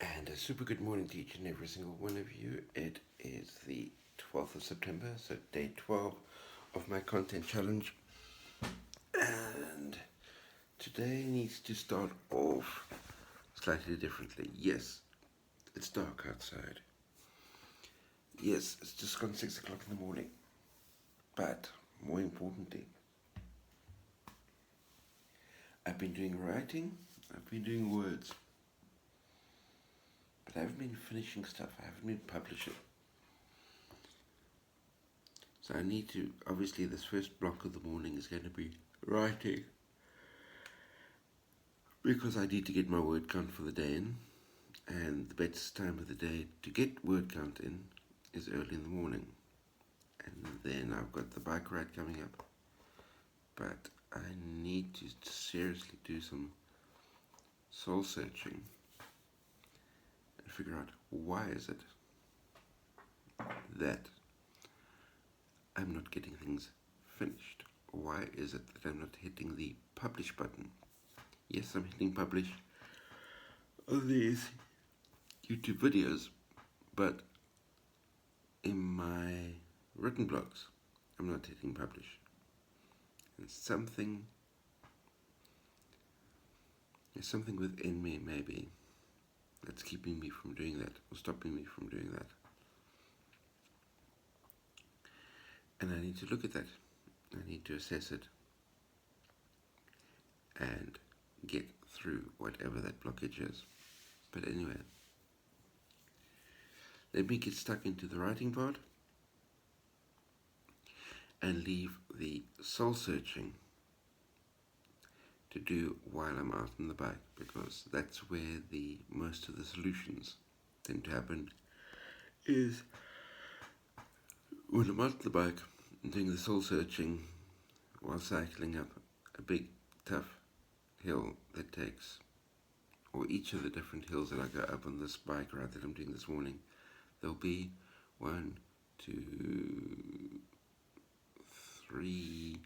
And a super good morning to each and every single one of you. It is the 12th of September, so day 12 of my content challenge. And today needs to start off slightly differently. Yes, it's dark outside. Yes, it's just gone 6 o'clock in the morning. But more importantly, I've been doing writing, I've been doing words, but I haven't been finishing stuff, I haven't been publishing. So I need to, obviously this first block of the morning is going to be writing, because I need to get my word count for the day in, and the best time of the day to get word count in is early in the morning. And then I've got the bike ride coming up, but I need to seriously do some soul searching and figure out why is it that I'm not getting things finished. Why is it that I'm not hitting the publish button? Yes, I'm hitting publish on these YouTube videos, but in my written blogs, I'm not hitting publish. And there's something within me maybe that's keeping me from doing that, or stopping me from doing that. And I need to look at that. I need to assess it and get through whatever that blockage is. But anyway, let me get stuck into the writing part and leave the soul searching to do while I'm out on the bike, because that's where the most of the solutions tend to happen, is when I'm out on the bike and doing the soul searching while cycling up a big tough hill that takes, or each of the different hills that I go up on this bike ride that I'm doing this morning, there'll be one, two, three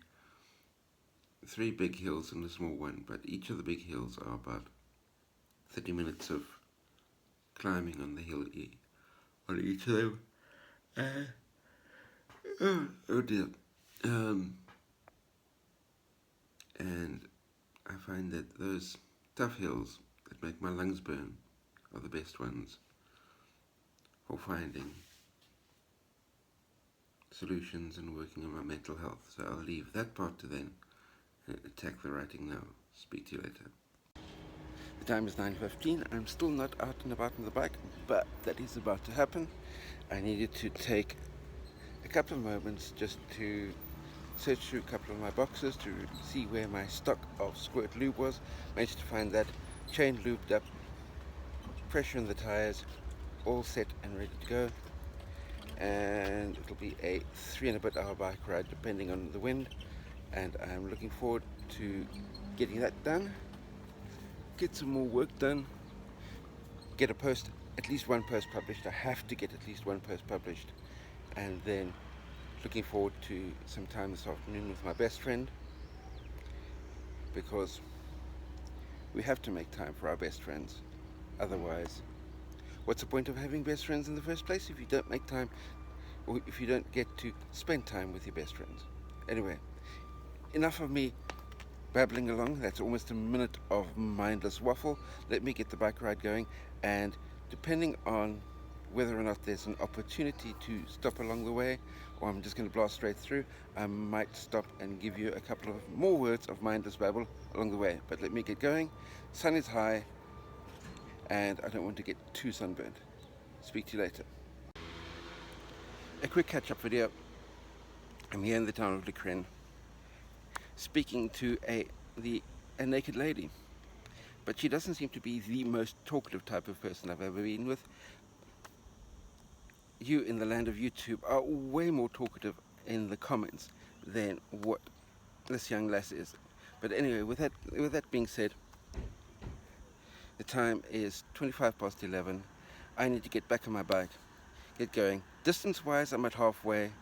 big hills and a small one, but each of the big hills are about 30 minutes of climbing on the hill on each of them. Oh dear. And I find that those tough hills that make my lungs burn are the best ones for finding solutions and working on my mental health. So I'll leave that part to then attack the writing now. Speak to you later. The time is 9:15. I'm still not out and about on the bike, but that is about to happen. I needed to take a couple of moments just to search through a couple of my boxes to see where my stock of squirt lube was. Managed to find that, chain lubed up, pressure in the tires, all set and ready to go. And it'll be a 3 and a bit hour bike ride depending on the wind, and I'm looking forward to getting that done, get some more work done, get a post, at least one post published. I have to get at least one post published, and then looking forward to some time this afternoon with my best friend, because we have to make time for our best friends. Otherwise, what's the point of having best friends in the first place if you don't make time, or if you don't get to spend time with your best friends? Anyway, enough of me babbling along. That's almost a minute of mindless waffle. Let me get the bike ride going, and depending on whether or not there's an opportunity to stop along the way, or I'm just going to blast straight through, I might stop and give you a couple of more words of mindless babble along the way. But let me get going. Sun is high, and I don't want to get too sunburned. Speak to you later. A quick catch-up video. I'm here in the town of Likren, speaking to a naked lady. But she doesn't seem to be the most talkative type of person I've ever been with. You in the land of YouTube are way more talkative in the comments than what this young lass is. But anyway, with that being said, the time is 11:25. I need to get back on my bike, get going. Distance-wise, I'm at halfway.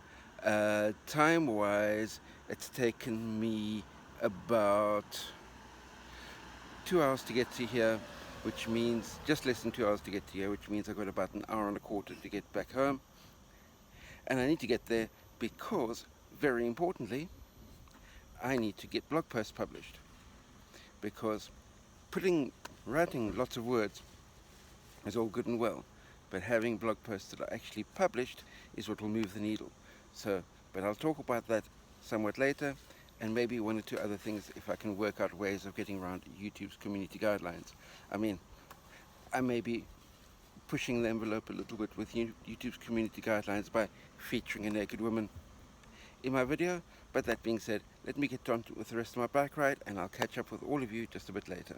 Time-wise, it's taken me about 2 hours to get to here, which means just less than 2 hours to get to here, which means I've got about an hour and a quarter to get back home. And I need to get there because, very importantly, I need to get blog posts published. Because writing lots of words is all good and well, but having blog posts that are actually published is what will move the needle. But I'll talk about that somewhat later, and maybe one or two other things if I can work out ways of getting around YouTube's community guidelines. I mean, I may be pushing the envelope a little bit with YouTube's community guidelines by featuring a naked woman in my video, but that being said, let me get on with the rest of my bike ride, and I'll catch up with all of you just a bit later.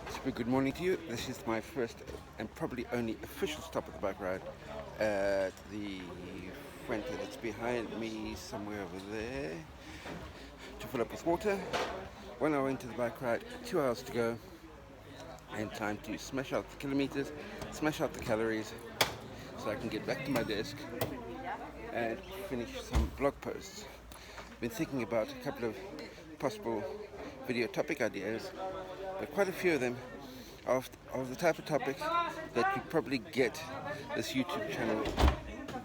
Super good morning to you. This is my first and probably only official stop of the bike ride at the Fuente that's behind me, somewhere over there, to fill up with water. 1 hour into the bike ride, 2 hours to go, and time to smash out the kilometers, smash out the calories, so I can get back to my desk and finish some blog posts. Been thinking about a couple of possible video topic ideas, but quite a few of them are of the type of topic that you probably get this YouTube channel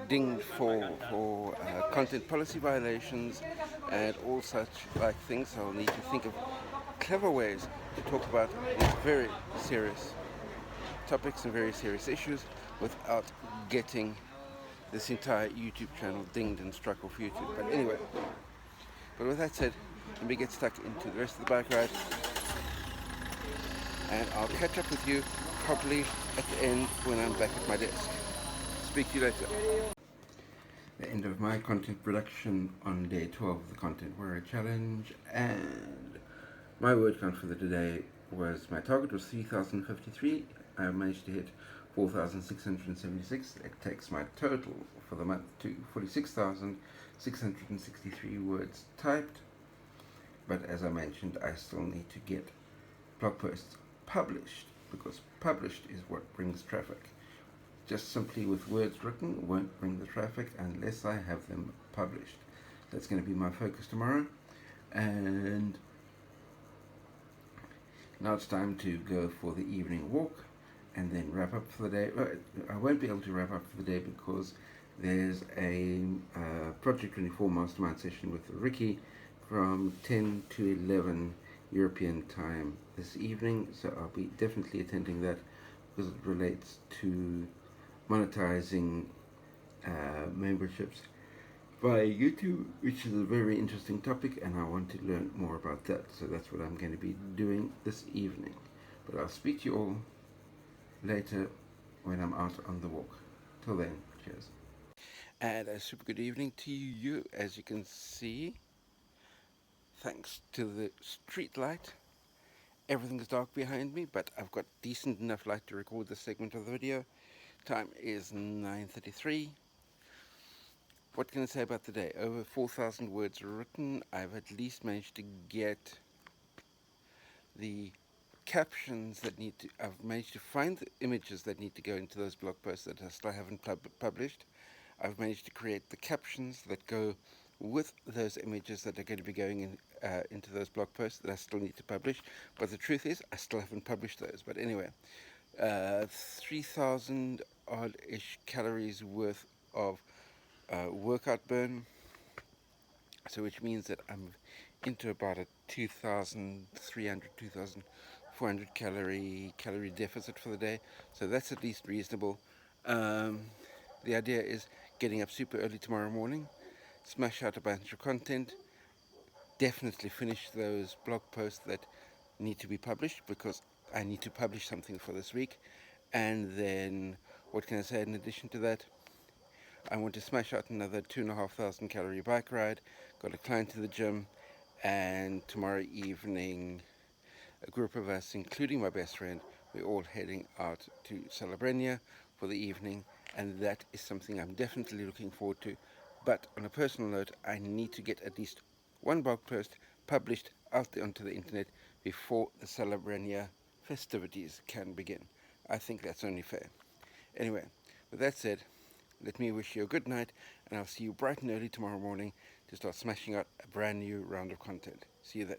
dinged for content policy violations and all such like things. So I'll need to think of clever ways to talk about these very serious topics and very serious issues without getting this entire YouTube channel dinged and struck off YouTube. But anyway, with that said, let me get stuck into the rest of the bike ride, and I'll catch up with you probably at the end when I'm back at my desk. Speak to you later. The end of my content production on day 12 of the Content Warrior Challenge, and my word count for the today was, my target was 3,053. I managed to hit 4,676. It takes my total for the month to 46,663 words typed. But as I mentioned, I still need to get blog posts published, because published is what brings traffic. Just simply with words written won't bring the traffic unless I have them published. That's going to be my focus tomorrow. And now it's time to go for the evening walk and then wrap up for the day. Well, I won't be able to wrap up for the day because there's a Project 24 mastermind session with Ricky from 10 to 11 European time this evening, so I'll be definitely attending that because it relates to monetizing memberships via YouTube, which is a very interesting topic, and I want to learn more about that. So that's what I'm going to be doing this evening. But I'll speak to you all later when I'm out on the walk. Till then, cheers. And a super good evening to you. As you can see, thanks to the street light, everything's dark behind me, but I've got decent enough light to record this segment of the video. Time is 9:33. What can I say about the day? Over 4,000 words written. I've at least managed to get the captions that need to, I've managed to find the images that need to go into those blog posts that I still haven't published. I've managed to create the captions that go with those images that are going to be going in, into those blog posts that I still need to publish. But the truth is, I still haven't published those. But anyway, 3,000 odd-ish calories worth of workout burn, so which means that I'm into about a 2,300, 2,400 calorie deficit for the day, so that's at least reasonable. The idea is getting up super early tomorrow morning, smash out a bunch of content, definitely finish those blog posts that need to be published, because I need to publish something for this week. And then, what can I say in addition to that? I want to smash out another 2,500 calorie bike ride, got a client to the gym, and tomorrow evening, a group of us, including my best friend, we're all heading out to Salobreña for the evening, and that is something I'm definitely looking forward to. But on a personal note, I need to get at least one blog post published out there onto the internet before the Salobreña festivities can begin. I think that's only fair. Anyway, with that said, let me wish you a good night, and I'll see you bright and early tomorrow morning to start smashing out a brand new round of content. See you then.